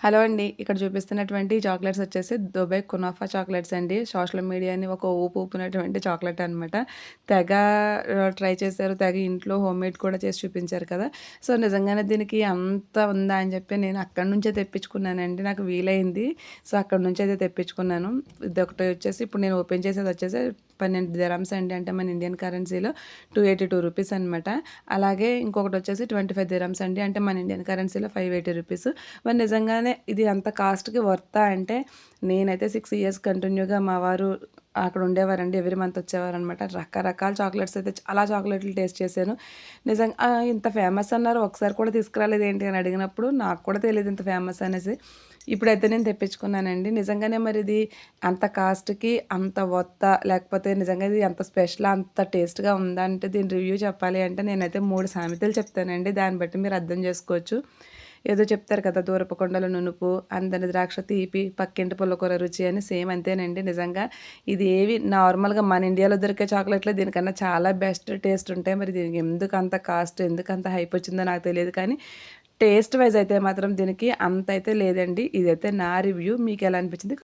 Hello అండి. ఇక్కడ చూపిస్తున్నటువంటి చాక్లెట్స్ వచ్చేసి దుబాయ్ కునాఫా చాక్లెట్స్ అండి. సోషల్ మీడియాని ఒక ఊపు ఊపినటువంటి చాక్లెట్ అనమాట. తెగ ట్రై చేశారు. తెగ ఇంట్లో హోమ్‌మేడ్ కూడా చేసి చూపించారు కదా! సో, నిజంగానే దీనికి అంత ఉందా అని చెప్పి నేను అక్కడి నుంచే తెప్పించుకున్నానండి. నాకు వీలైంది. సో, అక్కడి నుంచి అయితే తెప్పించుకున్నాను. ఇదొకటి వచ్చేసి ఇప్పుడు నేను ఓపెన్ చేసేది వచ్చేసి 12 దిర్హమ్స్ అండి. అంటే మన ఇండియన్ కరెన్సీలో రూ. 282 అనమాట. అలాగే ఇంకొకటి వచ్చేసి 25 దిర్హమ్స్ అండి. అంటే మన ఇండియన్ కరెన్సీలో రూ. 580. మరి నిజంగానే ఇది అంత కాస్ట్‌కి వర్తా అంటే, నేనైతే 6 ఇయర్స్ కంటిన్యూగా మా వారు అక్కడ ఉండేవారండి. Every month వచ్చేవారనమాట. రకరకాల చాక్లెట్స్ అయితే చాలా చాక్లెట్‌లు టేస్ట్ చేశాను. నిజంగా ఇంత ఫేమస్ అన్నారు. ఒకసారి కూడా తీసుకురాలేదేంటి అని అడిగినప్పుడు, నాకు కూడా తెలీదు ఇంత ఫేమస్ అనేసి. ఇప్పుడైతే నేను తెప్పించుకున్నానండి. నిజంగానే మరి ఇది అంత కాస్ట్‌కి అంత వర్తా? లేకపోతే నిజంగా ఇది అంత స్పెషలా? అంత టేస్ట్‌గా ఉందా? అంటే దీని రివ్యూ చెప్పాలి అంటే నేనైతే 3 సామెతలు చెప్తానండి. దాన్ని బట్టి మీరు అర్థం చేసుకోవచ్చు. ఏదో చెప్తారు కదా! దూరపు కొండల నునుపు, అందని ద్రాక్ష తీపి, పక్కింటి పుల్లకూర రుచి అని సేమ్ అంతేనండి నిజంగా. ఇది ఏవి నార్మల్‌గా మన ఇండియాలో దొరికే చాక్లెట్‌లే దీనికన్నా చాలా బెస్ట్ టేస్ట్ ఉంటాయి. మరి దీనికి ఎందుకంత కాస్ట్, ఎందుకంత హైప్ వచ్చిందో నాకు తెలీదు కానీ, టేస్ట్ వైస్ అయితే మాత్రం దీనికి అంత అయితే లేదండి. ఇదైతే నా రివ్యూ. మీకెలా అనిపించింది?